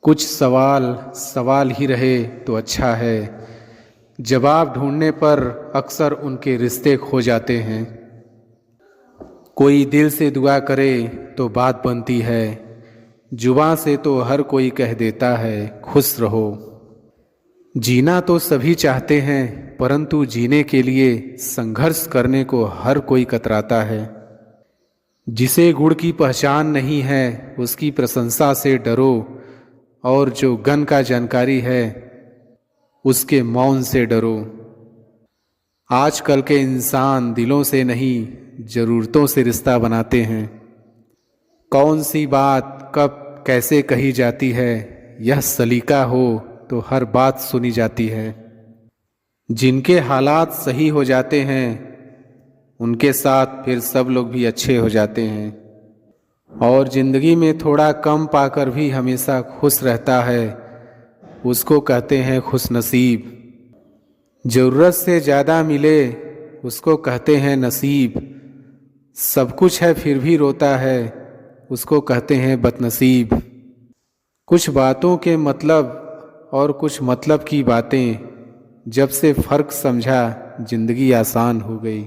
कुछ सवाल सवाल ही रहे तो अच्छा है। जवाब ढूंढने पर अक्सर उनके रिश्ते खो जाते हैं। कोई दिल से दुआ करे तो बात बनती है। जुबां से तो हर कोई कह देता है खुश रहो। जीना तो सभी चाहते हैं, परंतु जीने के लिए संघर्ष करने को हर कोई कतराता है। जिसे गुण की पहचान नहीं है उसकी प्रशंसा से डरो, और जो गन का जानकारी है उसके मौन से डरो। आजकल के इंसान दिलों से नहीं ज़रूरतों से रिश्ता बनाते हैं। कौन सी बात कब कैसे कही जाती है, यह सलीका हो तो हर बात सुनी जाती है। जिनके हालात सही हो जाते हैं उनके साथ फिर सब लोग भी अच्छे हो जाते हैं। और ज़िंदगी में थोड़ा कम पाकर भी हमेशा खुश रहता है, उसको कहते हैं खुश नसीब। ज़रूरत से ज़्यादा मिले उसको कहते हैं नसीब। सब कुछ है फिर भी रोता है, उसको कहते हैं बदनसीब। कुछ बातों के मतलब और कुछ मतलब की बातें, जब से फ़र्क समझा जिंदगी आसान हो गई।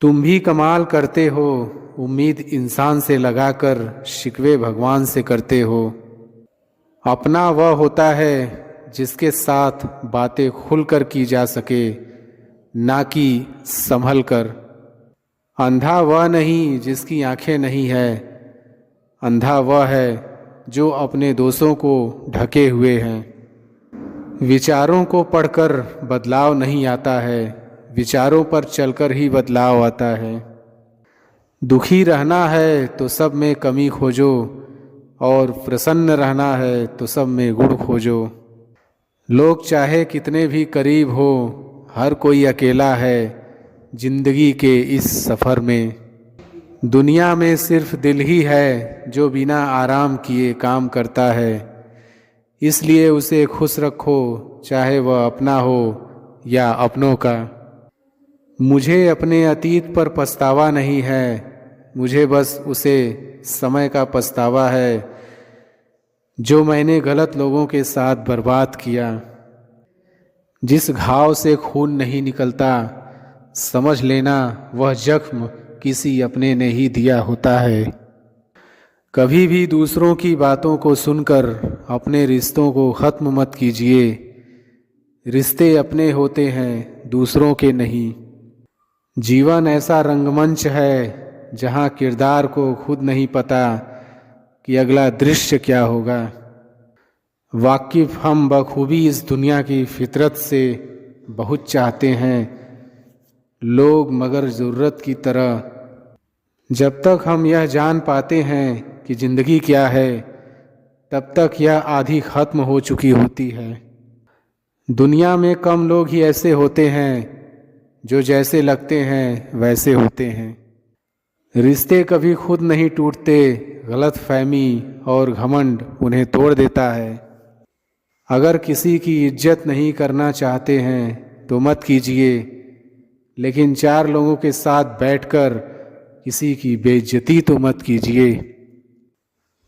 तुम भी कमाल करते हो, उम्मीद इंसान से लगाकर शिकवे भगवान से करते हो। अपना वह होता है जिसके साथ बातें खुलकर की जा सके, ना कि संभल कर। अंधा वह नहीं जिसकी आंखें नहीं है, अंधा वह है जो अपने दोषों को ढके हुए हैं। विचारों को पढ़कर बदलाव नहीं आता है, विचारों पर चलकर ही बदलाव आता है। दुखी रहना है तो सब में कमी खोजो, और प्रसन्न रहना है तो सब में गुण खोजो। लोग चाहे कितने भी करीब हो, हर कोई अकेला है जिंदगी के इस सफ़र में। दुनिया में सिर्फ दिल ही है जो बिना आराम किए काम करता है, इसलिए उसे खुश रखो चाहे वह अपना हो या अपनों का। मुझे अपने अतीत पर पछतावा नहीं है, मुझे बस उसे समय का पछतावा है जो मैंने गलत लोगों के साथ बर्बाद किया। जिस घाव से खून नहीं निकलता, समझ लेना वह जख्म किसी अपने ने ही दिया होता है। कभी भी दूसरों की बातों को सुनकर अपने रिश्तों को ख़त्म मत कीजिए। रिश्ते अपने होते हैं दूसरों के नहीं। जीवन ऐसा रंगमंच है जहाँ किरदार को खुद नहीं पता कि अगला दृश्य क्या होगा। वाकिफ़ हम बखूबी इस दुनिया की फितरत से बहुत चाहते हैं लोग, मगर ज़रूरत की तरह। जब तक हम यह जान पाते हैं कि ज़िंदगी क्या है, तब तक यह आधी ख़त्म हो चुकी होती है। दुनिया में कम लोग ही ऐसे होते हैं जो जैसे लगते हैं वैसे होते हैं। रिश्ते कभी खुद नहीं टूटते, गलतफहमी और घमंड उन्हें तोड़ देता है। अगर किसी की इज्जत नहीं करना चाहते हैं तो मत कीजिए, लेकिन चार लोगों के साथ बैठकर किसी की बेइज्जती तो मत कीजिए।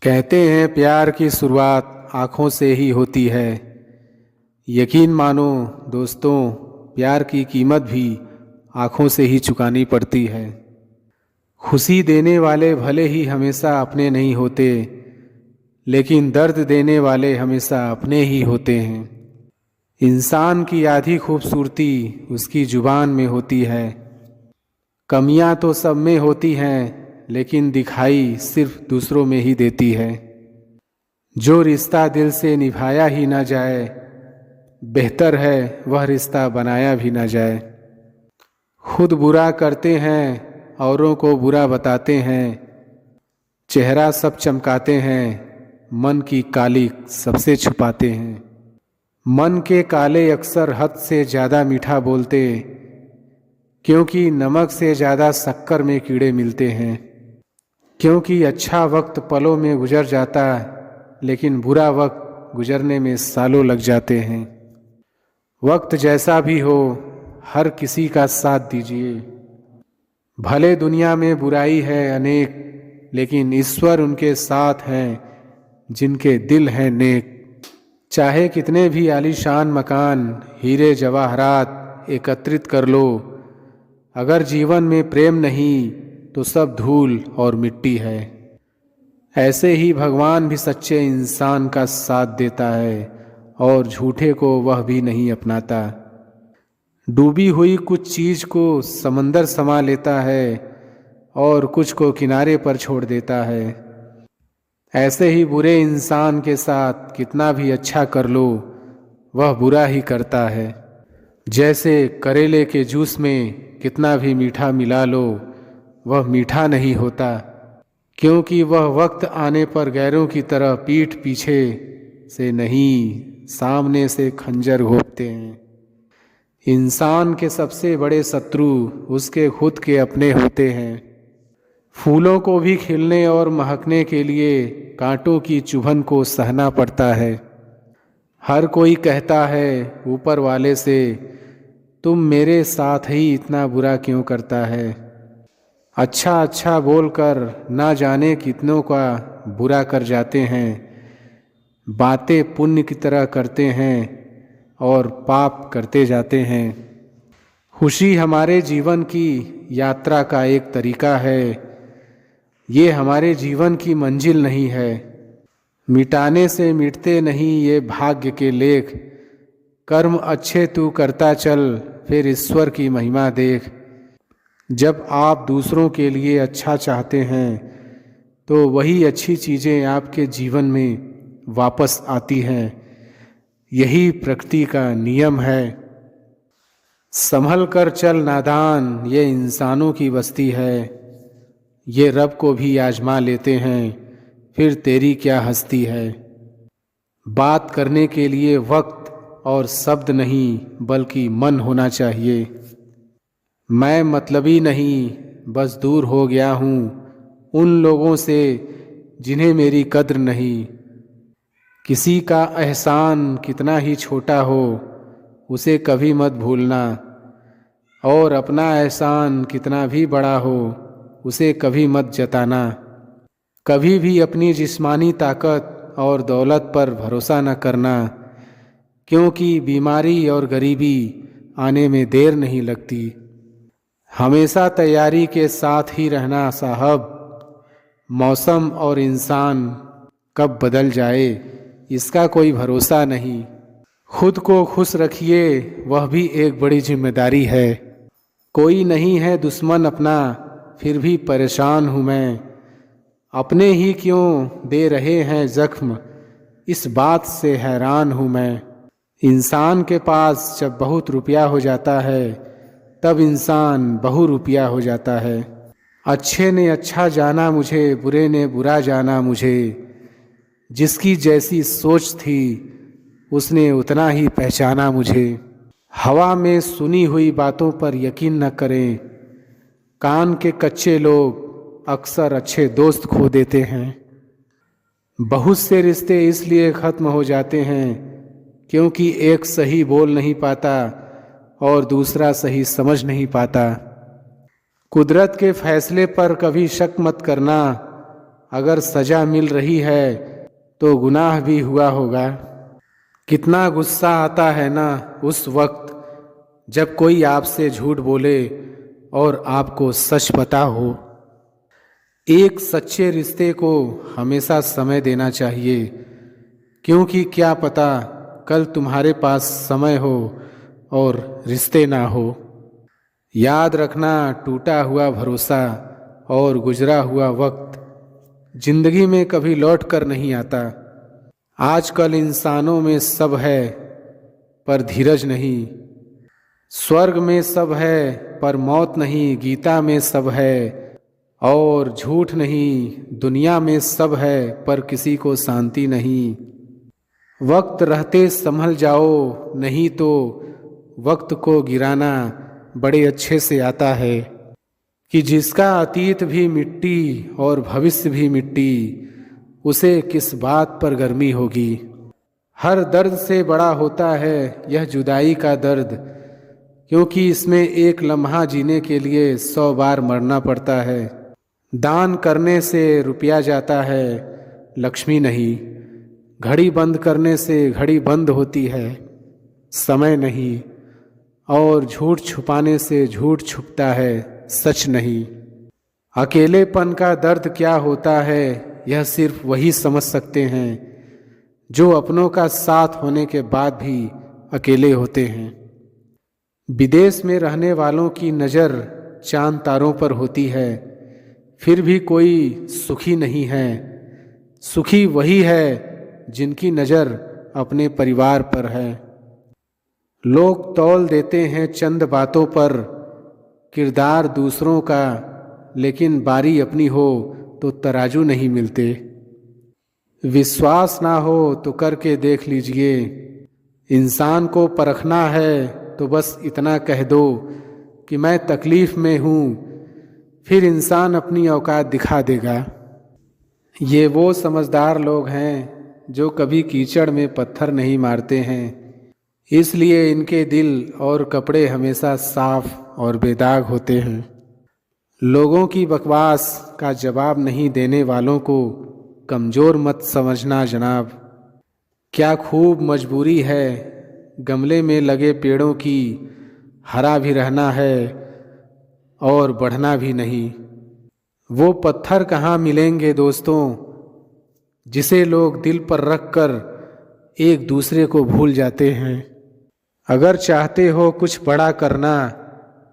कहते हैं प्यार की शुरुआत आँखों से ही होती है। यकीन मानो दोस्तों, प्यार की कीमत भी आँखों से ही चुकानी पड़ती है। खुशी देने वाले भले ही हमेशा अपने नहीं होते, लेकिन दर्द देने वाले हमेशा अपने ही होते हैं। इंसान की आधी खूबसूरती उसकी जुबान में होती है। कमियां तो सब में होती हैं, लेकिन दिखाई सिर्फ दूसरों में ही देती है। जो रिश्ता दिल से निभाया ही ना जाए, बेहतर है वह रिश्ता बनाया भी ना जाए। खुद बुरा करते हैं, औरों को बुरा बताते हैं। चेहरा सब चमकाते हैं, मन की काली सबसे छुपाते हैं। मन के काले अक्सर हद से ज़्यादा मीठा बोलते, क्योंकि नमक से ज़्यादा शक्कर में कीड़े मिलते हैं। क्योंकि अच्छा वक्त पलों में गुजर जाता, लेकिन बुरा वक्त गुजरने में सालों लग जाते हैं। वक्त जैसा भी हो, हर किसी का साथ दीजिए। भले दुनिया में बुराई है अनेक, लेकिन ईश्वर उनके साथ हैं जिनके दिल हैं नेक। चाहे कितने भी आलीशान मकान, हीरे जवाहरात एकत्रित कर लो, अगर जीवन में प्रेम नहीं तो सब धूल और मिट्टी है। ऐसे ही भगवान भी सच्चे इंसान का साथ देता है और झूठे को वह भी नहीं अपनाता। डूबी हुई कुछ चीज़ को समंदर समा लेता है और कुछ को किनारे पर छोड़ देता है। ऐसे ही बुरे इंसान के साथ कितना भी अच्छा कर लो, वह बुरा ही करता है। जैसे करेले के जूस में कितना भी मीठा मिला लो, वह मीठा नहीं होता, क्योंकि वह वक्त आने पर गैरों की तरह पीठ पीछे से नहीं, सामने से खंजर घोंपते हैं। इंसान के सबसे बड़े शत्रु उसके खुद के अपने होते हैं। फूलों को भी खिलने और महकने के लिए कांटों की चुभन को सहना पड़ता है। हर कोई कहता है ऊपर वाले से, तुम मेरे साथ ही इतना बुरा क्यों करता है। अच्छा अच्छा बोलकर ना जाने कितनों का बुरा कर जाते हैं। बातें पुण्य की तरह करते हैं और पाप करते जाते हैं। खुशी हमारे जीवन की यात्रा का एक तरीका है, ये हमारे जीवन की मंजिल नहीं है। मिटाने से मिटते नहीं ये भाग्य के लेख। कर्म अच्छे तू करता चल, फिर ईश्वर की महिमा देख। जब आप दूसरों के लिए अच्छा चाहते हैं तो वही अच्छी चीज़ें आपके जीवन में वापस आती हैं। यही प्रकृति का नियम है। संभल कर चल नादान, ये इंसानों की बस्ती है। ये रब को भी आजमा लेते हैं, फिर तेरी क्या हस्ती है। बात करने के लिए वक्त और शब्द नहीं, बल्कि मन होना चाहिए। मैं मतलबी नहीं, बस दूर हो गया हूँ उन लोगों से जिन्हें मेरी कद्र नहीं। किसी का एहसान कितना ही छोटा हो, उसे कभी मत भूलना, और अपना एहसान कितना भी बड़ा हो, उसे कभी मत जताना। कभी भी अपनी जिस्मानी ताकत और दौलत पर भरोसा न करना, क्योंकि बीमारी और गरीबी आने में देर नहीं लगती। हमेशा तैयारी के साथ ही रहना साहब। मौसम और इंसान कब बदल जाए इसका कोई भरोसा नहीं। खुद को खुश रखिए, वह भी एक बड़ी जिम्मेदारी है। कोई नहीं है दुश्मन अपना, फिर भी परेशान हूँ मैं। अपने ही क्यों दे रहे हैं जख्म, इस बात से हैरान हूँ मैं। इंसान के पास जब बहुत रुपया हो जाता है, तब इंसान बहुरुपया हो जाता है। अच्छे ने अच्छा जाना मुझे, बुरे ने बुरा जाना मुझे। जिसकी जैसी सोच थी उसने उतना ही पहचाना मुझे। हवा में सुनी हुई बातों पर यकीन न करें। कान के कच्चे लोग अक्सर अच्छे दोस्त खो देते हैं। बहुत से रिश्ते इसलिए ख़त्म हो जाते हैं क्योंकि एक सही बोल नहीं पाता और दूसरा सही समझ नहीं पाता। कुदरत के फैसले पर कभी शक मत करना। अगर सज़ा मिल रही है तो गुनाह भी हुआ होगा। कितना गुस्सा आता है ना उस वक्त जब कोई आपसे झूठ बोले और आपको सच पता हो। एक सच्चे रिश्ते को हमेशा समय देना चाहिए, क्योंकि क्या पता कल तुम्हारे पास समय हो और रिश्ते ना हो। याद रखना, टूटा हुआ भरोसा और गुजरा हुआ वक्त जिंदगी में कभी लौट कर नहीं आता। आजकल इंसानों में सब है पर धीरज नहीं। स्वर्ग में सब है पर मौत नहीं। गीता में सब है और झूठ नहीं। दुनिया में सब है पर किसी को शांति नहीं। वक्त रहते संभल जाओ, नहीं तो वक्त को गिराना बड़े अच्छे से आता है कि जिसका अतीत भी मिट्टी और भविष्य भी मिट्टी, उसे किस बात पर गर्मी होगी। हर दर्द से बड़ा होता है यह जुदाई का दर्द, क्योंकि इसमें एक लम्हा जीने के लिए 100 बार मरना पड़ता है। दान करने से रुपया जाता है, लक्ष्मी नहीं। घड़ी बंद करने से घड़ी बंद होती है, समय नहीं। और झूठ छुपाने से झूठ छुपता है, सच नहीं। अकेलेपन का दर्द क्या होता है, यह सिर्फ वही समझ सकते हैं जो अपनों का साथ होने के बाद भी अकेले होते हैं। विदेश में रहने वालों की नज़र चांद तारों पर होती है, फिर भी कोई सुखी नहीं है। सुखी वही है जिनकी नज़र अपने परिवार पर है। लोग तौल देते हैं चंद बातों पर किरदार दूसरों का, लेकिन बारी अपनी हो तो तराजू नहीं मिलते। विश्वास ना हो तो करके देख लीजिए। इंसान को परखना है तो बस इतना कह दो कि मैं तकलीफ़ में हूँ, फिर इंसान अपनी औकात दिखा देगा। ये वो समझदार लोग हैं जो कभी कीचड़ में पत्थर नहीं मारते हैं, इसलिए इनके दिल और कपड़े हमेशा साफ और बेदाग होते हैं। लोगों की बकवास का जवाब नहीं देने वालों को कमज़ोर मत समझना जनाब। क्या खूब मजबूरी है गमले में लगे पेड़ों की, हरा भी रहना है और बढ़ना भी नहीं। वो पत्थर कहाँ मिलेंगे दोस्तों, जिसे लोग दिल पर रख कर एक दूसरे को भूल जाते हैं। अगर चाहते हो कुछ बड़ा करना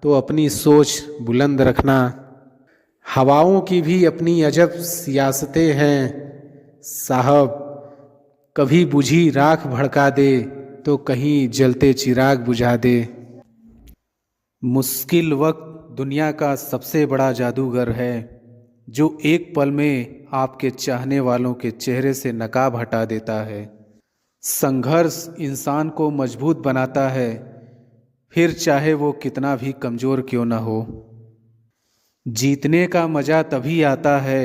तो अपनी सोच बुलंद रखना। हवाओं की भी अपनी अजब सियासतें हैं साहब, कभी बुझी राख भड़का दे तो कहीं जलते चिराग बुझा दे। मुश्किल वक्त दुनिया का सबसे बड़ा जादूगर है, जो एक पल में आपके चाहने वालों के चेहरे से नकाब हटा देता है। संघर्ष इंसान को मजबूत बनाता है, फिर चाहे वो कितना भी कमज़ोर क्यों न हो। जीतने का मज़ा तभी आता है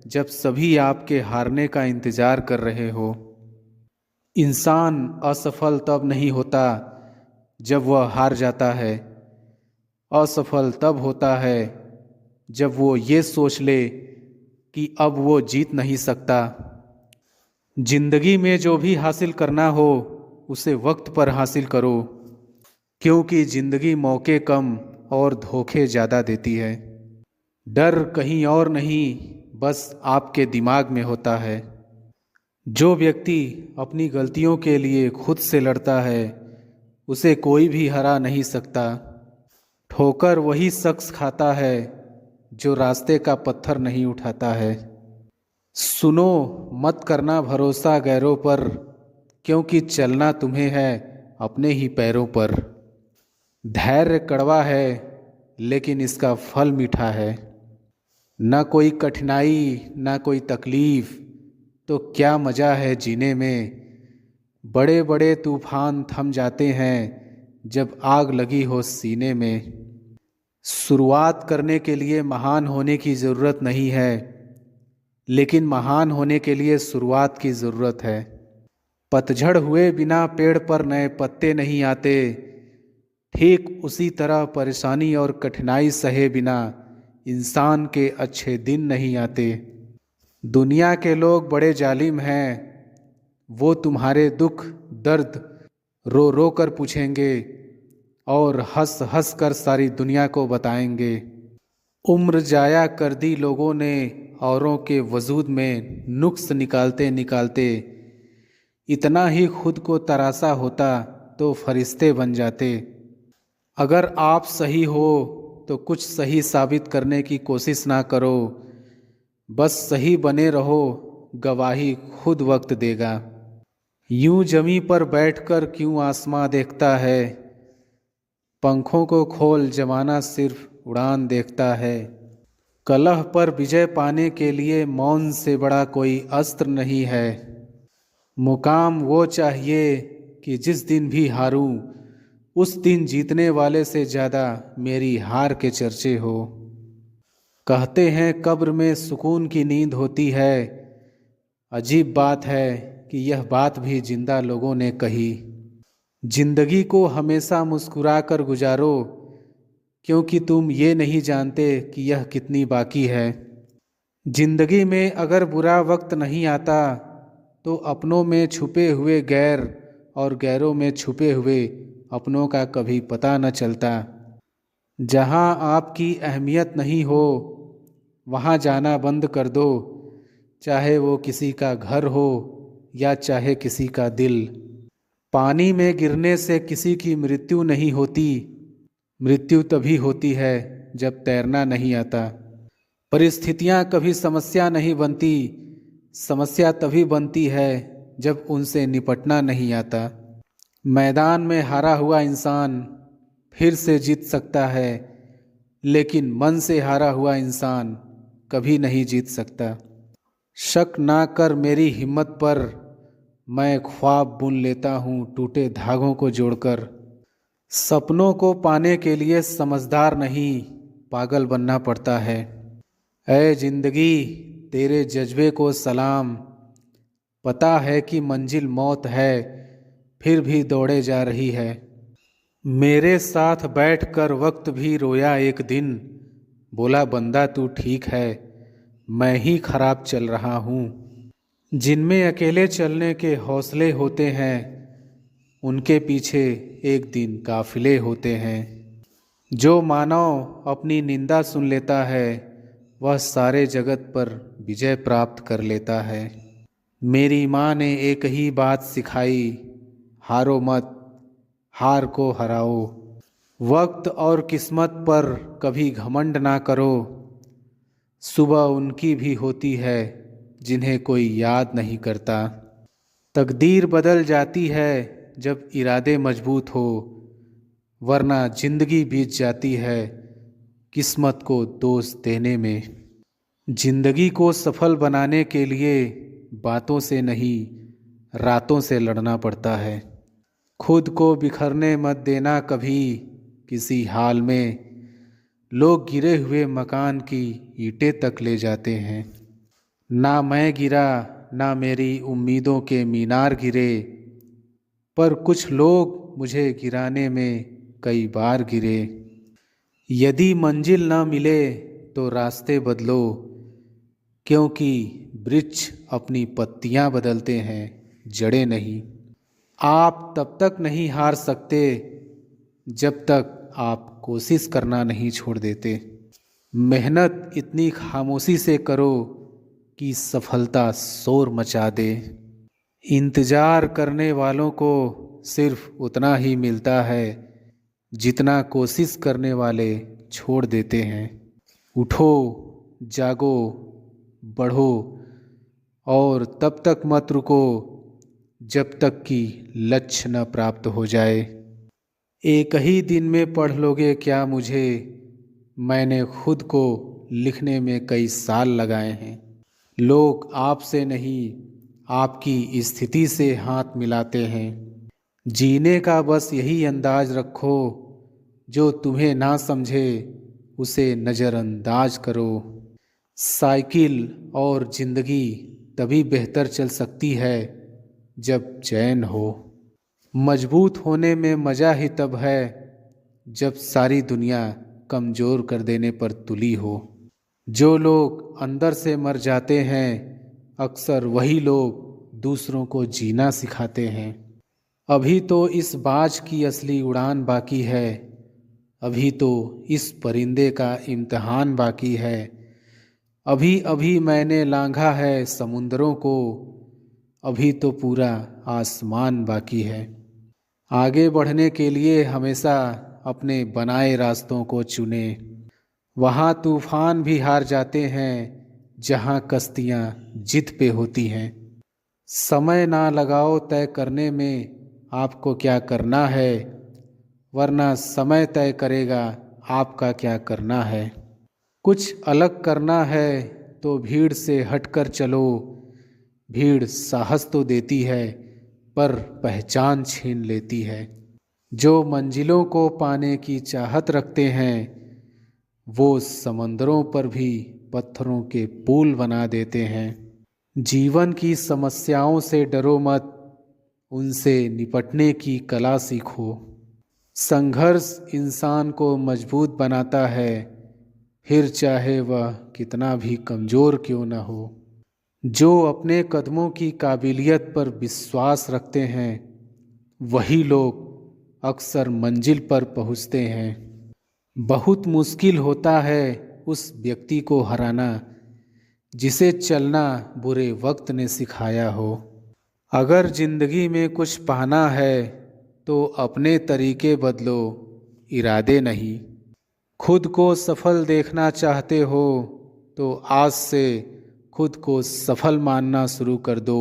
जब सभी आपके हारने का इंतज़ार कर रहे हो। इंसान असफल तब नहीं होता जब वह हार जाता है, असफल तब होता है जब वो ये सोच ले कि अब वो जीत नहीं सकता। जिंदगी में जो भी हासिल करना हो उसे वक्त पर हासिल करो, क्योंकि जिंदगी मौके कम और धोखे ज़्यादा देती है। डर कहीं और नहीं, बस आपके दिमाग में होता है। जो व्यक्ति अपनी गलतियों के लिए खुद से लड़ता है उसे कोई भी हरा नहीं सकता। ठोकर वही शख्स खाता है जो रास्ते का पत्थर नहीं उठाता है। सुनो, मत करना भरोसा गैरों पर, क्योंकि चलना तुम्हें है अपने ही पैरों पर। धैर्य कड़वा है लेकिन इसका फल मीठा है। ना कोई कठिनाई ना कोई तकलीफ तो क्या मज़ा है जीने में। बड़े बड़े तूफान थम जाते हैं जब आग लगी हो सीने में। शुरुआत करने के लिए महान होने की ज़रूरत नहीं है, लेकिन महान होने के लिए शुरुआत की ज़रूरत है। पतझड़ हुए बिना पेड़ पर नए पत्ते नहीं आते, ठीक उसी तरह परेशानी और कठिनाई सहे बिना इंसान के अच्छे दिन नहीं आते। दुनिया के लोग बड़े जालिम हैं, वो तुम्हारे दुख दर्द रो रो कर पूछेंगे और हंस हंस कर सारी दुनिया को बताएंगे। उम्र जाया कर दी लोगों ने औरों के वजूद में नुक्स निकालते निकालते। इतना ही खुद को तरासा होता तो फरिश्ते बन जाते। अगर आप सही हो तो कुछ सही साबित करने की कोशिश ना करो, बस सही बने रहो, गवाही खुद वक्त देगा। यूं जमी पर बैठकर क्यों आसमां देखता है, पंखों को खोल जमाना सिर्फ उड़ान देखता है। कलह पर विजय पाने के लिए मौन से बड़ा कोई अस्त्र नहीं है। मुकाम वो चाहिए कि जिस दिन भी हारूं उस दिन जीतने वाले से ज़्यादा मेरी हार के चर्चे हो। कहते हैं कब्र में सुकून की नींद होती है, अजीब बात है कि यह बात भी जिंदा लोगों ने कही। जिंदगी को हमेशा मुस्कुरा कर गुजारो, क्योंकि तुम ये नहीं जानते कि यह कितनी बाकी है। जिंदगी में अगर बुरा वक्त नहीं आता तो अपनों में छुपे हुए गैर और गैरों में छुपे हुए अपनों का कभी पता न चलता। जहाँ आपकी अहमियत नहीं हो वहाँ जाना बंद कर दो, चाहे वो किसी का घर हो या चाहे किसी का दिल। पानी में गिरने से किसी की मृत्यु नहीं होती, मृत्यु तभी होती है जब तैरना नहीं आता। परिस्थितियाँ कभी समस्या नहीं बनती, समस्या तभी बनती है जब उनसे निपटना नहीं आता। मैदान में हारा हुआ इंसान फिर से जीत सकता है, लेकिन मन से हारा हुआ इंसान कभी नहीं जीत सकता। शक ना कर मेरी हिम्मत पर, मैं ख्वाब बुन लेता हूँ टूटे धागों को जोड़कर। सपनों को पाने के लिए समझदार नहीं पागल बनना पड़ता है। ऐ जिंदगी तेरे जज्बे को सलाम, पता है कि मंजिल मौत है फिर भी दौड़े जा रही है। मेरे साथ बैठकर वक्त भी रोया एक दिन, बोला बंदा तू ठीक है मैं ही खराब चल रहा हूँ। जिनमें अकेले चलने के हौसले होते हैं उनके पीछे एक दिन काफिले होते हैं। जो मानव अपनी निंदा सुन लेता है वह सारे जगत पर विजय प्राप्त कर लेता है। मेरी माँ ने एक ही बात सिखाई, हारो मत, हार को हराओ। वक्त और किस्मत पर कभी घमंड ना करो, सुबह उनकी भी होती है जिन्हें कोई याद नहीं करता। तकदीर बदल जाती है जब इरादे मजबूत हो, वरना जिंदगी बीत जाती है किस्मत को दोष देने में। जिंदगी को सफल बनाने के लिए बातों से नहीं रातों से लड़ना पड़ता है। खुद को बिखरने मत देना कभी किसी हाल में, लोग गिरे हुए मकान की ईंटें तक ले जाते हैं। ना मैं गिरा ना मेरी उम्मीदों के मीनार गिरे, पर कुछ लोग मुझे गिराने में कई बार गिरे। यदि मंजिल ना मिले तो रास्ते बदलो, क्योंकि वृक्ष अपनी पत्तियां बदलते हैं जड़ें नहीं। आप तब तक नहीं हार सकते जब तक आप कोशिश करना नहीं छोड़ देते। मेहनत इतनी खामोशी से करो कि सफलता शोर मचा दे। इंतजार करने वालों को सिर्फ उतना ही मिलता है जितना कोशिश करने वाले छोड़ देते हैं। उठो, जागो, बढ़ो और तब तक मत रुको जब तक कि लक्ष्य न प्राप्त हो जाए। एक ही दिन में पढ़ लोगे क्या मुझे, मैंने खुद को लिखने में कई साल लगाए हैं। लोग आपसे नहीं आपकी स्थिति से हाथ मिलाते हैं। जीने का बस यही अंदाज रखो, जो तुम्हें ना समझे उसे नज़रअंदाज करो। साइकिल और ज़िंदगी तभी बेहतर चल सकती है जब चैन हो। मजबूत होने में मज़ा ही तब है जब सारी दुनिया कमज़ोर कर देने पर तुली हो। जो लोग अंदर से मर जाते हैं अक्सर वही लोग दूसरों को जीना सिखाते हैं। अभी तो इस बाज की असली उड़ान बाकी है, अभी तो इस परिंदे का इम्तिहान बाकी है। अभी अभी मैंने लांघा है समुंदरों को, अभी तो पूरा आसमान बाकी है। आगे बढ़ने के लिए हमेशा अपने बनाए रास्तों को चुने। वहाँ तूफान भी हार जाते हैं जहाँ कश्तियाँ जिद पे होती हैं। समय ना लगाओ तय करने में आपको क्या करना है, वरना समय तय करेगा आपका क्या करना है। कुछ अलग करना है तो भीड़ से हटकर चलो। भीड़ साहस तो देती है पर पहचान छीन लेती है। जो मंजिलों को पाने की चाहत रखते हैं वो समंदरों पर भी पत्थरों के पुल बना देते हैं। जीवन की समस्याओं से डरो मत, उनसे निपटने की कला सीखो। संघर्ष इंसान को मजबूत बनाता है, फिर चाहे वह कितना भी कमज़ोर क्यों न हो। जो अपने कदमों की काबिलियत पर विश्वास रखते हैं वही लोग अक्सर मंजिल पर पहुंचते हैं। बहुत मुश्किल होता है उस व्यक्ति को हराना जिसे चलना बुरे वक्त ने सिखाया हो। अगर जिंदगी में कुछ पाना है तो अपने तरीके बदलो, इरादे नहीं। खुद को सफल देखना चाहते हो तो आज से खुद को सफल मानना शुरू कर दो,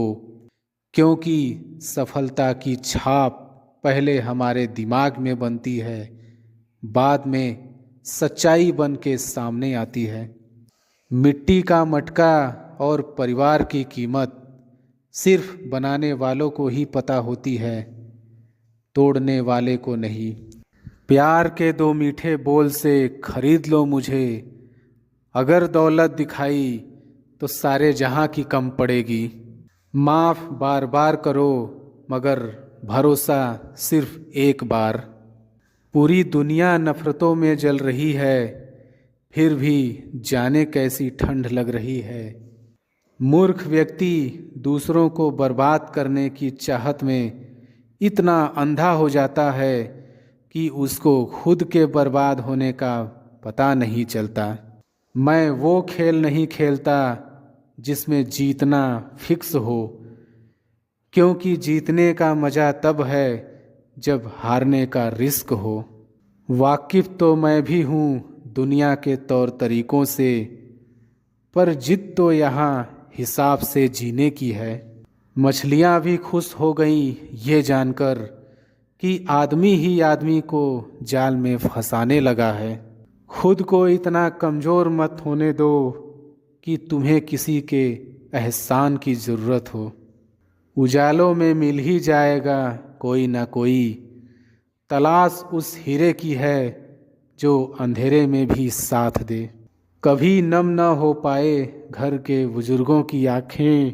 क्योंकि सफलता की छाप पहले हमारे दिमाग में बनती है, बाद में सच्चाई बन के सामने आती है। मिट्टी का मटका और परिवार की कीमत सिर्फ बनाने वालों को ही पता होती है, तोड़ने वाले को नहीं। प्यार के दो मीठे बोल से खरीद लो मुझे, अगर दौलत दिखाई तो सारे जहां की कम पड़ेगी। माफ़ बार बार करो मगर भरोसा सिर्फ एक बार। पूरी दुनिया नफ़रतों में जल रही है, फिर भी जाने कैसी ठंड लग रही है। मूर्ख व्यक्ति दूसरों को बर्बाद करने की चाहत में इतना अंधा हो जाता है कि उसको खुद के बर्बाद होने का पता नहीं चलता। मैं वो खेल नहीं खेलता जिसमें जीतना फिक्स हो, क्योंकि जीतने का मज़ा तब है जब हारने का रिस्क हो। वाकिफ़ तो मैं भी हूँ दुनिया के तौर तरीक़ों से, पर जिद तो यहाँ हिसाब से जीने की है। मछलियाँ भी खुश हो गईं ये जानकर कि आदमी ही आदमी को जाल में फंसाने लगा है। खुद को इतना कमज़ोर मत होने दो कि तुम्हें किसी के एहसान की ज़रूरत हो। उजालों में मिल ही जाएगा कोई ना कोई, तलाश उस हीरे की है जो अंधेरे में भी साथ दे। कभी नम न हो पाए घर के बुजुर्गों की आँखें,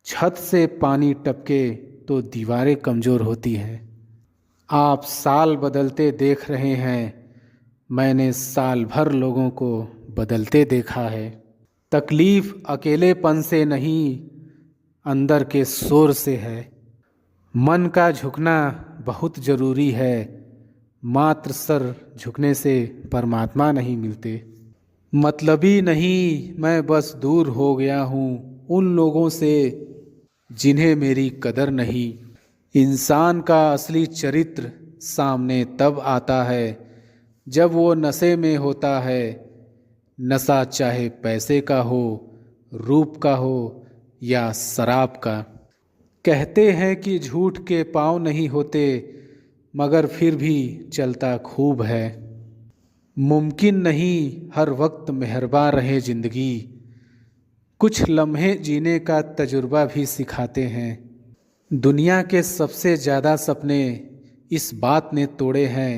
छत से पानी टपके तो दीवारें कमज़ोर होती हैं। आप साल बदलते देख रहे हैं, मैंने साल भर लोगों को बदलते देखा है। तकलीफ़ अकेलेपन से नहीं, अंदर के शोर से है। मन का झुकना बहुत ज़रूरी है, मात्र सर झुकने से परमात्मा नहीं मिलते। मतलबी नहीं, मैं बस दूर हो गया हूँ उन लोगों से जिन्हें मेरी कदर नहीं। इंसान का असली चरित्र सामने तब आता है जब वो नशे में होता है। नशा चाहे पैसे का हो, रूप का हो या शराब का। कहते हैं कि झूठ के पाँव नहीं होते, मगर फिर भी चलता खूब है। मुमकिन नहीं हर वक्त मेहरबान रहे ज़िंदगी, कुछ लम्हे जीने का तजुर्बा भी सिखाते हैं। दुनिया के सबसे ज़्यादा सपने इस बात ने तोड़े हैं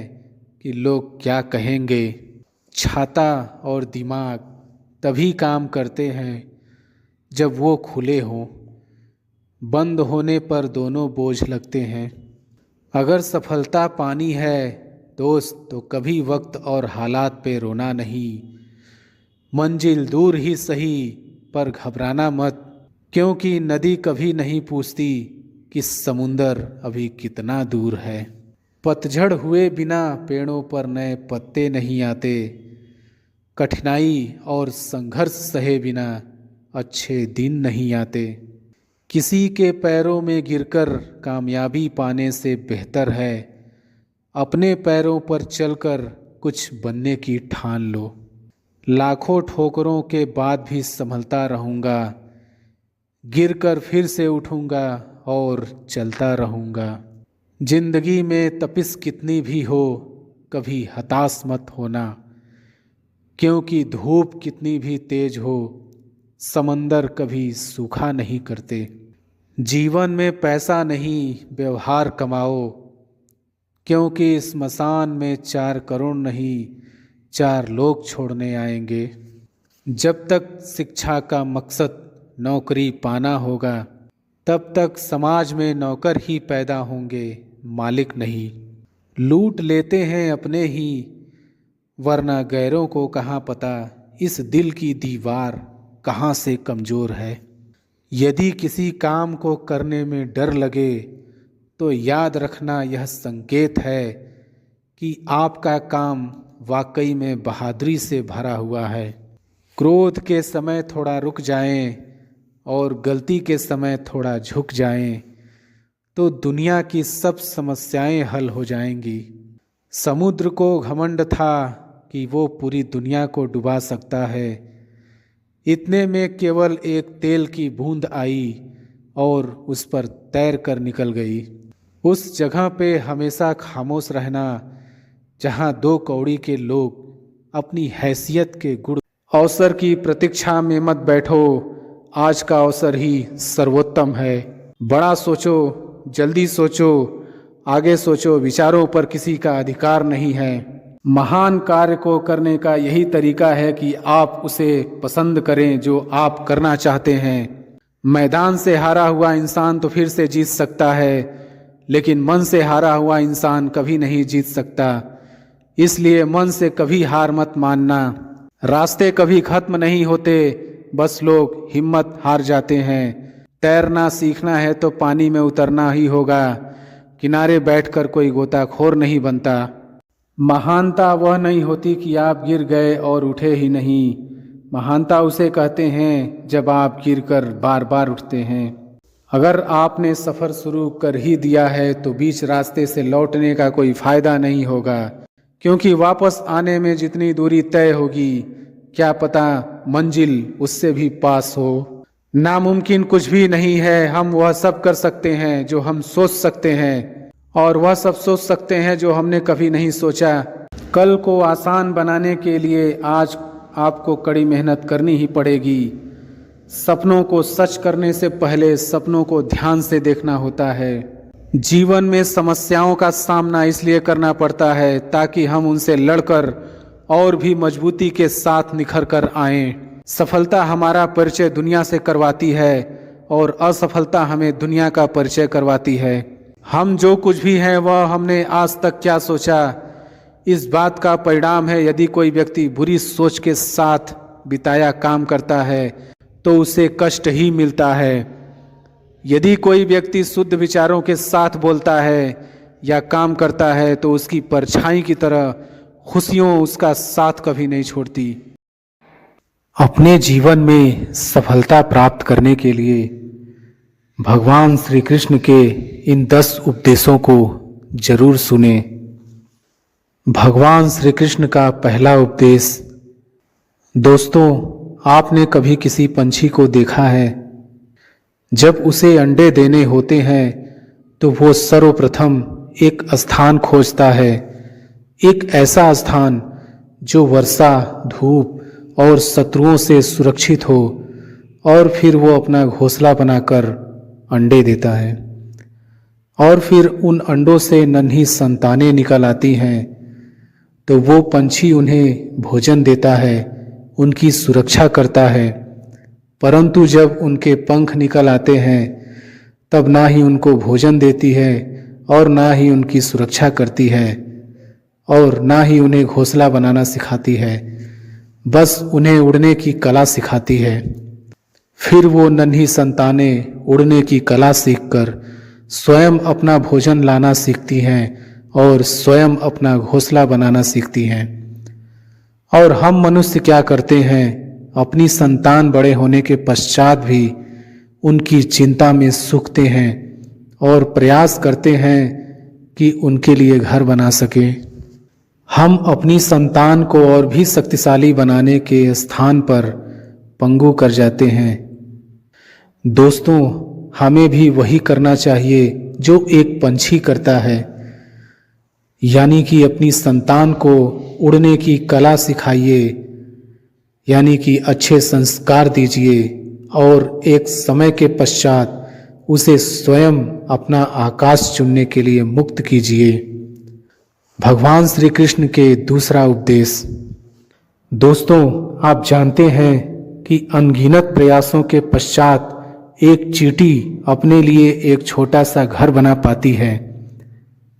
कि लोग क्या कहेंगे। छाता और दिमाग तभी काम करते हैं जब वो खुले हों, बंद होने पर दोनों बोझ लगते हैं। अगर सफलता पानी है दोस्त तो कभी वक्त और हालात पे रोना नहीं। मंजिल दूर ही सही पर घबराना मत, क्योंकि नदी कभी नहीं पूछती कि समुंदर अभी कितना दूर है। पतझड़ हुए बिना पेड़ों पर नए पत्ते नहीं आते, कठिनाई और संघर्ष सहे बिना अच्छे दिन नहीं आते। किसी के पैरों में गिरकर कामयाबी पाने से बेहतर है अपने पैरों पर चलकर कुछ बनने की ठान लो। लाखों ठोकरों के बाद भी संभलता रहूँगा, गिरकर फिर से उठूँगा और चलता रहूँगा। जिंदगी में तपिश कितनी भी हो कभी हताश मत होना, क्योंकि धूप कितनी भी तेज हो समंदर कभी सूखा नहीं करते। जीवन में पैसा नहीं व्यवहार कमाओ, क्योंकि स्मशान में 4 करोड़ नहीं 4 लोग छोड़ने आएंगे। जब तक शिक्षा का मकसद नौकरी पाना होगा तब तक समाज में नौकर ही पैदा होंगे, मालिक नहीं। लूट लेते हैं अपने ही, वरना गैरों को कहाँ पता इस दिल की दीवार कहाँ से कमज़ोर है। यदि किसी काम को करने में डर लगे तो याद रखना यह संकेत है कि आपका काम वाकई में बहादुरी से भरा हुआ है। क्रोध के समय थोड़ा रुक जाएं और गलती के समय थोड़ा झुक जाएं तो दुनिया की सब समस्याएं हल हो जाएंगी। समुद्र को घमंड था कि वो पूरी दुनिया को डुबा सकता है। इतने में केवल एक तेल की बूंद आई और उस पर तैर कर निकल गई। उस जगह पे हमेशा खामोश रहना जहाँ दो कौड़ी के लोग अपनी हैसियत के गुण। अवसर की प्रतीक्षा में मत बैठो, आज का अवसर ही सर्वोत्तम है। बड़ा सोचो, जल्दी सोचो, आगे सोचो, विचारों पर किसी का अधिकार नहीं है। महान कार्य को करने का यही तरीका है कि आप उसे पसंद करें जो आप करना चाहते हैं। मैदान से हारा हुआ इंसान तो फिर से जीत सकता है, लेकिन मन से हारा हुआ इंसान कभी नहीं जीत सकता। इसलिए मन से कभी हार मत मानना। रास्ते कभी खत्म नहीं होते, बस लोग हिम्मत हार जाते हैं। तैरना सीखना है तो पानी में उतरना ही होगा, किनारे बैठकर कोई गोताखोर नहीं बनता। महानता वह नहीं होती कि आप गिर गए और उठे ही नहीं। महानता उसे कहते हैं जब आप गिरकर बार बार उठते हैं। अगर आपने सफ़र शुरू कर ही दिया है तो बीच रास्ते से लौटने का कोई फ़ायदा नहीं होगा, क्योंकि वापस आने में जितनी दूरी तय होगी क्या पता मंजिल उससे भी पास हो। नामुमकिन कुछ भी नहीं है। हम वह सब कर सकते हैं जो हम सोच सकते हैं, और वह सब सोच सकते हैं जो हमने कभी नहीं सोचा। कल को आसान बनाने के लिए आज आपको कड़ी मेहनत करनी ही पड़ेगी। सपनों को सच करने से पहले सपनों को ध्यान से देखना होता है। जीवन में समस्याओं का सामना इसलिए करना पड़ता है ताकि हम उनसे लड़कर और भी मजबूती के साथ निखर कर आएं। सफलता हमारा परिचय दुनिया से करवाती है और असफलता हमें दुनिया का परिचय करवाती है। हम जो कुछ भी हैं वह हमने आज तक क्या सोचा, इस बात का परिणाम है। यदि कोई व्यक्ति बुरी सोच के साथ बिताया काम करता है तो उसे कष्ट ही मिलता है। यदि कोई व्यक्ति शुद्ध विचारों के साथ बोलता है या काम करता है तो उसकी परछाई की तरह खुशियों उसका साथ कभी नहीं छोड़ती। अपने जीवन में सफलता प्राप्त करने के लिए भगवान श्री कृष्ण के इन 10 उपदेशों को जरूर सुने। भगवान श्री कृष्ण का पहला उपदेश। दोस्तों, आपने कभी किसी पंछी को देखा है? जब उसे अंडे देने होते हैं तो वो सर्वप्रथम एक स्थान खोजता है, एक ऐसा स्थान जो वर्षा, धूप और शत्रुओं से सुरक्षित हो, और फिर वो अपना घोंसला बनाकर अंडे देता है। और फिर उन अंडों से नन्ही संतानें निकल आती हैं तो वो पंछी उन्हें भोजन देता है, उनकी सुरक्षा करता है। परंतु जब उनके पंख निकल आते हैं तब ना ही उनको भोजन देती है और ना ही उनकी सुरक्षा करती है और ना ही उन्हें घोंसला बनाना सिखाती है, बस उन्हें उड़ने की कला सिखाती है। फिर वो नन्ही संतानें उड़ने की कला सीखकर स्वयं अपना भोजन लाना सीखती हैं और स्वयं अपना घोंसला बनाना सीखती हैं। और हम मनुष्य क्या करते हैं? अपनी संतान बड़े होने के पश्चात भी उनकी चिंता में सूखते हैं और प्रयास करते हैं कि उनके लिए घर बना सके। हम अपनी संतान को और भी शक्तिशाली बनाने के स्थान पर पंगु कर जाते हैं। दोस्तों, हमें भी वही करना चाहिए जो एक पंछी करता है, यानी कि अपनी संतान को उड़ने की कला सिखाइए, यानी कि अच्छे संस्कार दीजिए और एक समय के पश्चात उसे स्वयं अपना आकाश चुनने के लिए मुक्त कीजिए। भगवान श्री कृष्ण के दूसरा उपदेश। दोस्तों, आप जानते हैं कि अनगिनत प्रयासों के पश्चात एक चींटी अपने लिए एक छोटा सा घर बना पाती है,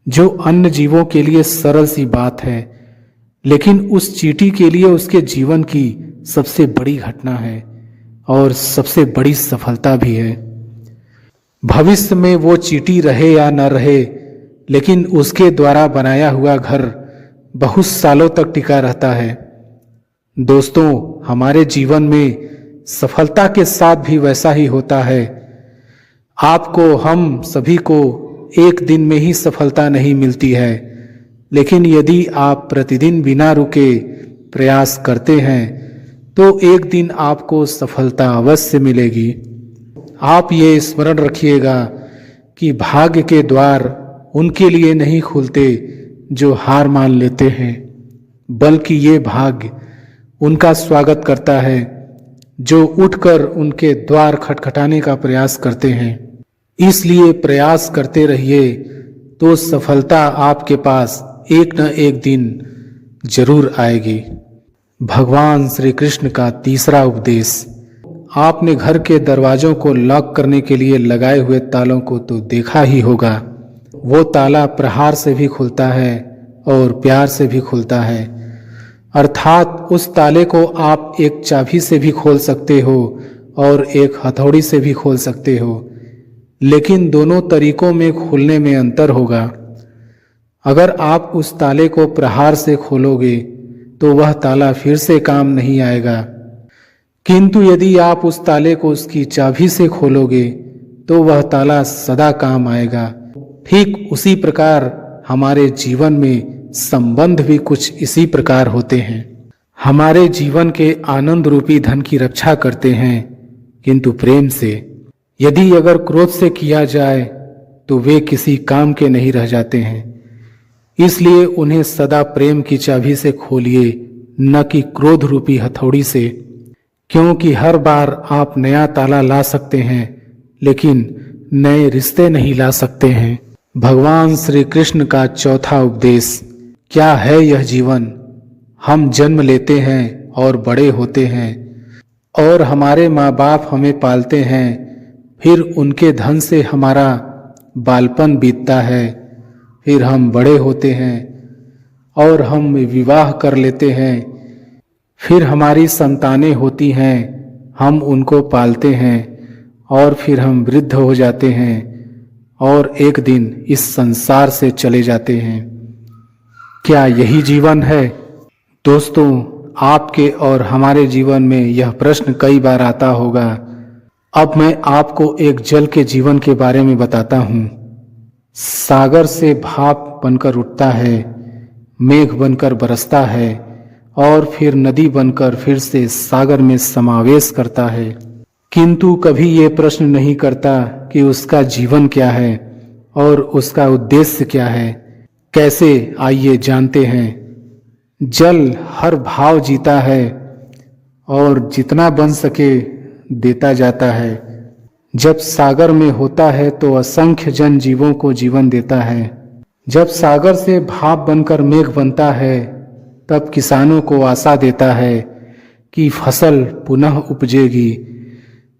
जो अन्य जीवों के लिए सरल सी बात है, लेकिन उस चींटी के लिए उसके जीवन की सबसे बड़ी घटना है। और सबसे बड़ी सफलता भी है। भविष्य में वो चींटी रहे या न रहे, लेकिन उसके द्वारा बनाया हुआ घर बहुत सालों तक टिका रहता है। दोस्तों, हमारे जीवन में सफलता के साथ भी वैसा ही होता है। आपको, हम सभी को एक दिन में ही सफलता नहीं मिलती है, लेकिन यदि आप प्रतिदिन बिना रुके प्रयास करते हैं तो एक दिन आपको सफलता अवश्य मिलेगी। आप ये स्मरण रखिएगा कि भाग्य के द्वार उनके लिए नहीं खुलते जो हार मान लेते हैं, बल्कि ये भाग्य उनका स्वागत करता है जो उठकर उनके द्वार खटखटाने का प्रयास करते हैं। इसलिए प्रयास करते रहिए तो सफलता आपके पास एक न एक दिन जरूर आएगी। भगवान श्री कृष्ण का तीसरा उपदेश। आपने घर के दरवाजों को लॉक करने के लिए लगाए हुए तालों को तो देखा ही होगा। वो ताला प्रहार से भी खुलता है और प्यार से भी खुलता है, अर्थात उस ताले को आप एक चाबी से भी खोल सकते हो और एक हथौड़ी से भी खोल सकते हो, लेकिन दोनों तरीकों में खुलने में अंतर होगा। अगर आप उस ताले को प्रहार से खोलोगे तो वह ताला फिर से काम नहीं आएगा, किंतु यदि आप उस ताले को उसकी चाबी से खोलोगे तो वह ताला सदा काम आएगा। ठीक उसी प्रकार हमारे जीवन में संबंध भी कुछ इसी प्रकार होते हैं। हमारे जीवन के आनंद रूपी धन की रक्षा करते हैं, किंतु प्रेम से। यदि अगर क्रोध से किया जाए तो वे किसी काम के नहीं रह जाते हैं। इसलिए उन्हें सदा प्रेम की चाबी से खोलिए, न कि क्रोध रूपी हथौड़ी से, क्योंकि हर बार आप नया ताला ला सकते हैं लेकिन नए रिश्ते नहीं ला सकते हैं। भगवान श्री कृष्ण का चौथा उपदेश। क्या है यह जीवन? हम जन्म लेते हैं और बड़े होते हैं और हमारे माँ बाप हमें पालते हैं, फिर उनके धन से हमारा बालपन बीतता है, फिर हम बड़े होते हैं और हम विवाह कर लेते हैं, फिर हमारी संतानें होती हैं, हम उनको पालते हैं और फिर हम वृद्ध हो जाते हैं और एक दिन इस संसार से चले जाते हैं। क्या यही जीवन है? दोस्तों, आपके और हमारे जीवन में यह प्रश्न कई बार आता होगा। अब मैं आपको एक जल के जीवन के बारे में बताता हूँ। सागर से भाप बनकर उठता है, मेघ बनकर बरसता है और फिर नदी बनकर फिर से सागर में समावेश करता है, किंतु कभी ये प्रश्न नहीं करता कि उसका जीवन क्या है और उसका उद्देश्य क्या है। कैसे, आइए जानते हैं। जल हर भाव जीता है और जितना बन सके देता जाता है। जब सागर में होता है तो असंख्य जन जीवों को जीवन देता है। जब सागर से भाप बनकर मेघ बनता है तब किसानों को आशा देता है कि फसल पुनः उपजेगी।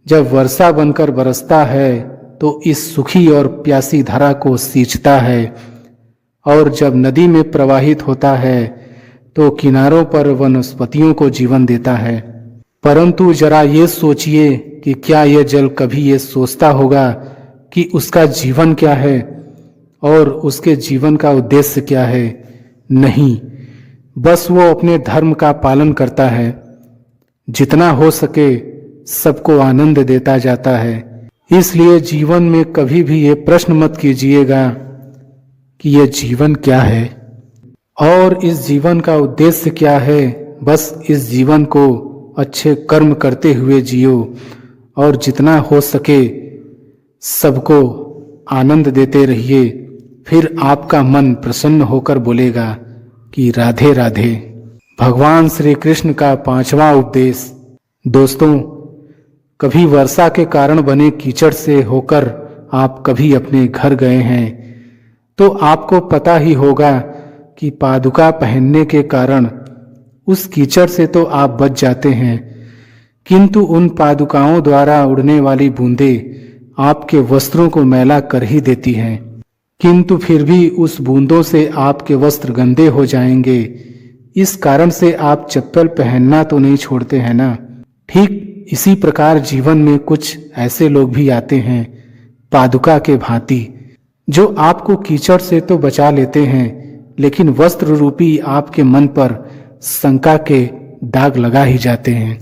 जब वर्षा बनकर बरसता है तो इस सूखी और प्यासी धरा को सींचता है और जब नदी में प्रवाहित होता है तो किनारों पर वनस्पतियों को जीवन देता है। परंतु जरा ये सोचिए कि क्या यह जल कभी ये सोचता होगा कि उसका जीवन क्या है और उसके जीवन का उद्देश्य क्या है? नहीं, बस वो अपने धर्म का पालन करता है, जितना हो सके सबको आनंद देता जाता है। इसलिए जीवन में कभी भी ये प्रश्न मत कीजिएगा कि यह जीवन क्या है और इस जीवन का उद्देश्य क्या है। बस इस जीवन को अच्छे कर्म करते हुए जियो और जितना हो सके सबको आनंद देते रहिए। फिर आपका मन प्रसन्न होकर बोलेगा कि राधे राधे। भगवान श्री कृष्ण का पांचवा उपदेश। दोस्तों, कभी वर्षा के कारण बने कीचड़ से होकर आप कभी अपने घर गए हैं तो आपको पता ही होगा कि पादुका पहनने के कारण उस कीचड़ से तो आप बच जाते हैं, किंतु उन पादुकाओं द्वारा उड़ने वाली बूंदें आपके वस्त्रों को मैला कर ही देती हैं। किंतु फिर भी उस बूंदों से आपके वस्त्र गंदे हो जाएंगे। इस कारण से आप चप्पल पहनना तो नहीं छोड़ते हैं ना। ठीक इसी प्रकार जीवन में कुछ ऐसे लोग भी आते हैं पादुका के भांति, जो आपको कीचड़ से तो बचा लेते हैं, लेकिन वस्त्र रूपी आपके मन पर शंका के दाग लगा ही जाते हैं।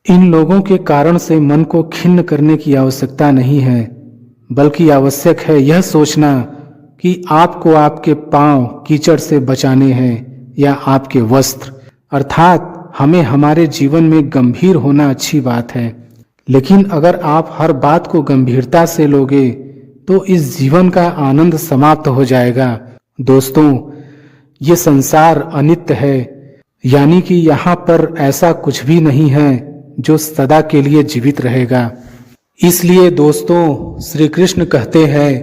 इन लोगों के कारण से मन को खिन्न करने की आवश्यकता नहीं है, बल्कि आवश्यक है यह सोचना कि आपको आपके पांव कीचड़ से बचाने हैं या आपके वस्त्र। अर्थात हमें हमारे जीवन में गंभीर होना अच्छी बात है, लेकिन अगर आप हर बात को गंभीरता से लोगे तो इस जीवन का आनंद समाप्त हो जाएगा। दोस्तों, ये संसार अनित्य है, यानी कि यहाँ पर ऐसा कुछ भी नहीं है जो सदा के लिए जीवित रहेगा। इसलिए दोस्तों, श्री कृष्ण कहते हैं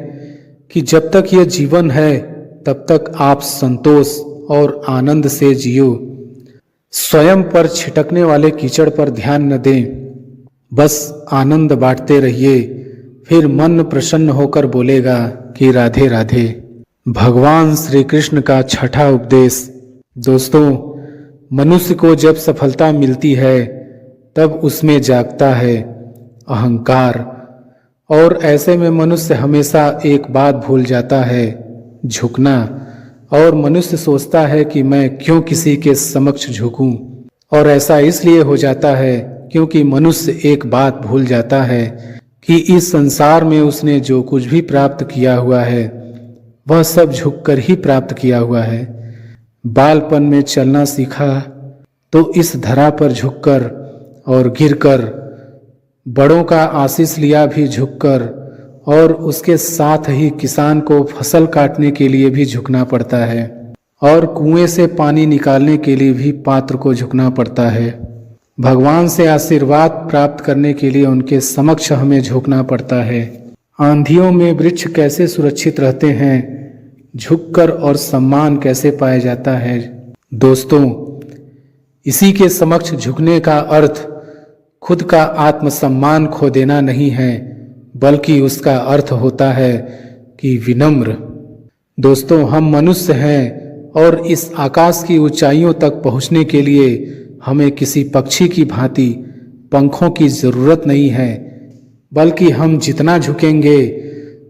कि जब तक यह जीवन है तब तक आप संतोष और आनंद से जियो। स्वयं पर छिटकने वाले कीचड़ पर ध्यान न दें, बस आनंद बांटते रहिए, फिर मन प्रसन्न होकर बोलेगा कि राधे राधे। भगवान श्री कृष्ण का छठा उपदेश। दोस्तों, मनुष्य को जब सफलता मिलती है तब उसमें जागता है अहंकार, और ऐसे में मनुष्य हमेशा एक बात भूल जाता है, झुकना। और मनुष्य सोचता है कि मैं क्यों किसी के समक्ष झुकूं, और ऐसा इसलिए हो जाता है क्योंकि मनुष्य एक बात भूल जाता है कि इस संसार में उसने जो कुछ भी प्राप्त किया हुआ है वह सब झुककर ही प्राप्त किया हुआ है। बालपन में चलना सीखा तो इस धरा पर झुककर और गिरकर, बड़ों का आशीष लिया भी झुककर, और उसके साथ ही किसान को फसल काटने के लिए भी झुकना पड़ता है, और कुएं से पानी निकालने के लिए भी पात्र को झुकना पड़ता है। भगवान से आशीर्वाद प्राप्त करने के लिए उनके समक्ष हमें झुकना पड़ता है। आंधियों में वृक्ष कैसे सुरक्षित रहते हैं, झुककर, और सम्मान कैसे पाया जाता है। दोस्तों, इसी के समक्ष झुकने का अर्थ खुद का आत्मसम्मान खो देना नहीं है, बल्कि उसका अर्थ होता है कि विनम्र। दोस्तों, हम मनुष्य हैं और इस आकाश की ऊंचाइयों तक पहुंचने के लिए हमें किसी पक्षी की भांति पंखों की जरूरत नहीं है, बल्कि हम जितना झुकेंगे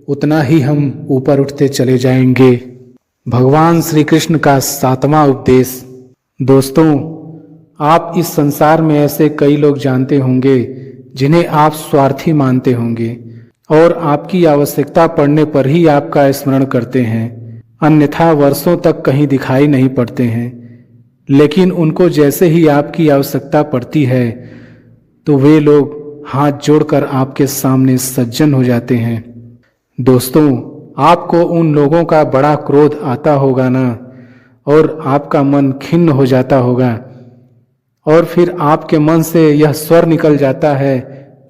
उतना ही हम ऊपर उठते चले जाएंगे। भगवान श्री कृष्ण का सातवां उपदेश। दोस्तों, आप इस संसार में ऐसे कई लोग जानते होंगे जिन्हें आप स्वार्थी मानते होंगे और आपकी आवश्यकता पड़ने पर ही आपका स्मरण करते हैं, अन्यथा वर्षों तक कहीं दिखाई नहीं पड़ते हैं। लेकिन उनको जैसे ही आपकी आवश्यकता पड़ती है तो वे लोग हाथ जोड़कर आपके सामने सज्जन हो जाते हैं। दोस्तों, आपको उन लोगों का बड़ा क्रोध आता होगा ना, और आपका मन खिन्न हो जाता होगा, और फिर आपके मन से यह स्वर निकल जाता है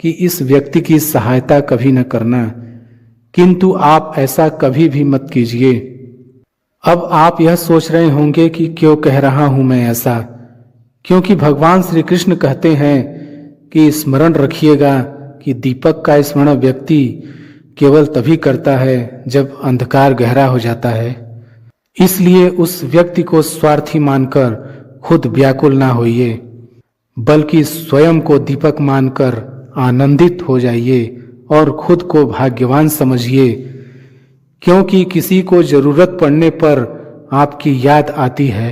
कि इस व्यक्ति की सहायता कभी न करना। किंतु आप ऐसा कभी भी मत कीजिए। अब आप यह सोच रहे होंगे कि क्यों कह रहा हूं मैं ऐसा, क्योंकि भगवान श्री कृष्ण कहते हैं कि स्मरण रखिएगा कि दीपक का स्मरण व्यक्ति केवल तभी करता है जब अंधकार गहरा हो जाता है। इसलिए उस व्यक्ति को स्वार्थी मानकर खुद व्याकुल ना होइए, बल्कि स्वयं को दीपक मानकर आनंदित हो जाइए और खुद को भाग्यवान समझिए, क्योंकि किसी को जरूरत पड़ने पर आपकी याद आती है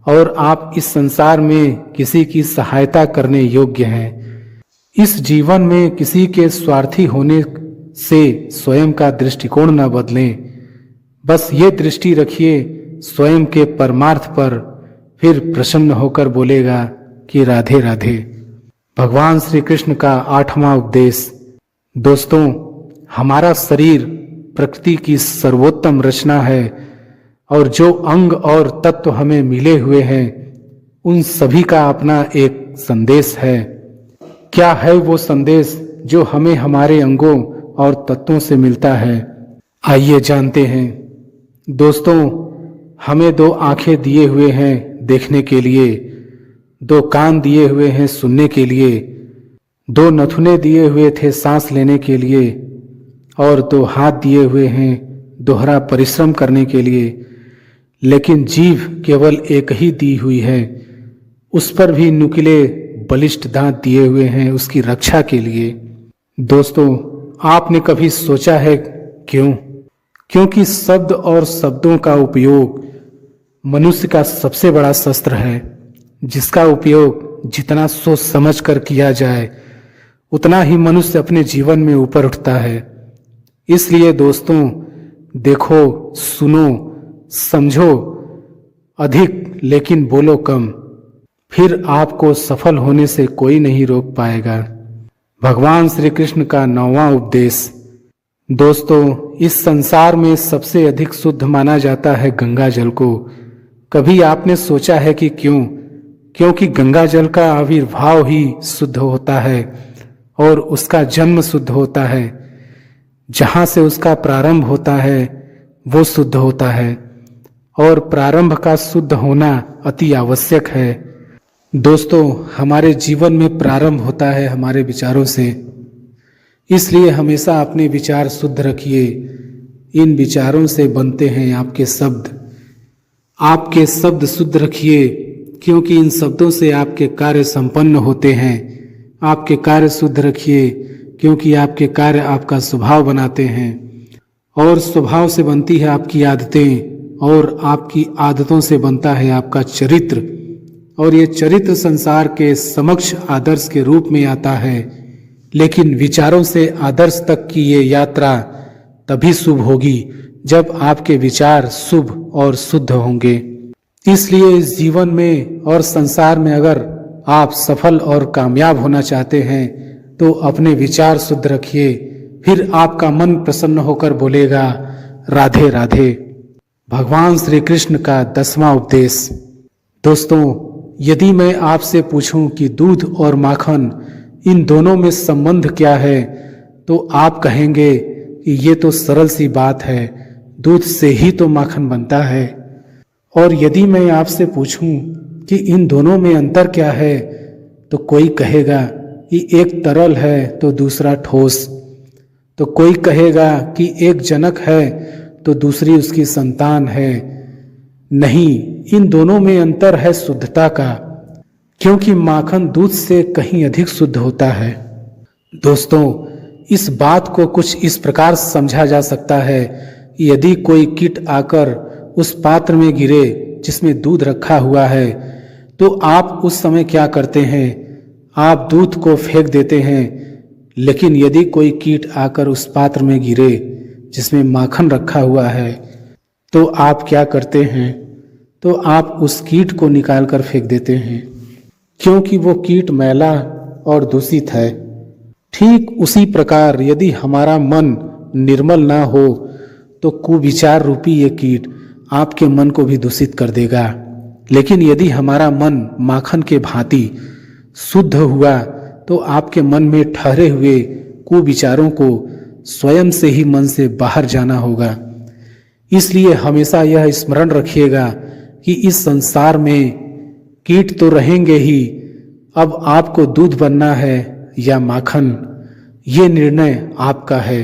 और आप इस संसार में किसी की सहायता करने योग्य हैं। इस जीवन में किसी के स्वार्थी होने से स्वयं का दृष्टिकोण न बदलें, बस ये दृष्टि रखिए स्वयं के परमार्थ पर, फिर प्रसन्न होकर बोलेगा कि राधे राधे। भगवान श्री कृष्ण का आठवां उपदेश। दोस्तों, हमारा शरीर प्रकृति की सर्वोत्तम रचना है और जो अंग और तत्व हमें मिले हुए हैं उन सभी का अपना एक संदेश है। क्या है वो संदेश जो हमें हमारे अंगों और तत्वों से मिलता है? आइए जानते हैं। दोस्तों, हमें दो आंखें दिए हुए हैं देखने के लिए, दो कान दिए हुए हैं सुनने के लिए, दो नथुने दिए हुए थे सांस लेने के लिए, और दो हाथ दिए हुए हैं दोहरा परिश्रम करने के लिए। लेकिन जीभ केवल एक ही दी हुई है, उस पर भी नुकीले बलिष्ठ दांत दिए हुए हैं उसकी रक्षा के लिए। दोस्तों, आपने कभी सोचा है क्यों? क्योंकि शब्द और शब्दों का उपयोग मनुष्य का सबसे बड़ा शस्त्र है, जिसका उपयोग जितना सोच समझ कर किया जाए उतना ही मनुष्य अपने जीवन में ऊपर उठता है। इसलिए दोस्तों, देखो, सुनो, समझो अधिक लेकिन बोलो कम, फिर आपको सफल होने से कोई नहीं रोक पाएगा। भगवान श्री कृष्ण का 9वां उपदेश। दोस्तों, इस संसार में सबसे अधिक शुद्ध माना जाता है गंगा जल को। कभी आपने सोचा है कि क्यों? क्योंकि गंगा जल का आविर्भाव ही शुद्ध होता है और उसका जन्म शुद्ध होता है। जहाँ से उसका प्रारंभ होता है वो शुद्ध होता है और प्रारंभ का शुद्ध होना अति आवश्यक है। दोस्तों, हमारे जीवन में प्रारंभ होता है हमारे विचारों से, इसलिए हमेशा अपने विचार शुद्ध रखिए। इन विचारों से बनते हैं आपके शब्द। आपके शब्द शुद्ध रखिए, क्योंकि इन शब्दों से आपके कार्य संपन्न होते हैं। आपके कार्य शुद्ध रखिए, क्योंकि आपके कार्य आपका स्वभाव बनाते हैं और स्वभाव से बनती है आपकी आदतें और आपकी आदतों से बनता है आपका चरित्र, और ये चरित्र संसार के समक्ष आदर्श के रूप में आता है। लेकिन विचारों से आदर्श तक की ये यात्रा तभी शुभ होगी जब आपके विचार शुभ और शुद्ध होंगे। इसलिए इस जीवन में और संसार में अगर आप सफल और कामयाब होना चाहते हैं तो अपने विचार शुद्ध रखिए, फिर आपका मन प्रसन्न होकर बोलेगा राधे राधे। भगवान श्री कृष्ण का 10वां उपदेश। दोस्तों, यदि मैं आपसे पूछूं कि दूध और माखन इन दोनों में संबंध क्या है, तो आप कहेंगे कि ये तो सरल सी बात है, दूध से ही तो माखन बनता है। और यदि मैं आपसे पूछूं कि इन दोनों में अंतर क्या है, तो कोई कहेगा कि एक तरल है तो दूसरा ठोस, तो कोई कहेगा कि एक जनक है तो दूसरी उसकी संतान है। नहीं, इन दोनों में अंतर है शुद्धता का, क्योंकि माखन दूध से कहीं अधिक शुद्ध होता है। दोस्तों, इस बात को कुछ इस प्रकार समझा जा सकता है कि यदि कोई कीट आकर उस पात्र में गिरे जिसमें दूध रखा हुआ है, तो आप उस समय क्या करते हैं? आप दूध को फेंक देते हैं। लेकिन यदि कोई कीट आकर उस पात्र में गिरे जिसमें माखन रखा हुआ है, तो आप क्या करते हैं? तो आप उस कीट को निकाल कर फेंक देते हैं, क्योंकि वो कीट मैला और दूषित है। ठीक उसी प्रकार यदि हमारा मन निर्मल ना हो तो कुविचार रूपी ये कीट आपके मन को भी दूषित कर देगा। लेकिन यदि हमारा मन माखन के भांति शुद्ध हुआ तो आपके मन में ठहरे हुए कुविचारों को स्वयं से ही मन से बाहर जाना होगा। इसलिए हमेशा यह स्मरण रखिएगा कि इस संसार में कीट तो रहेंगे ही, अब आपको दूध बनना है या माखन, ये निर्णय आपका है।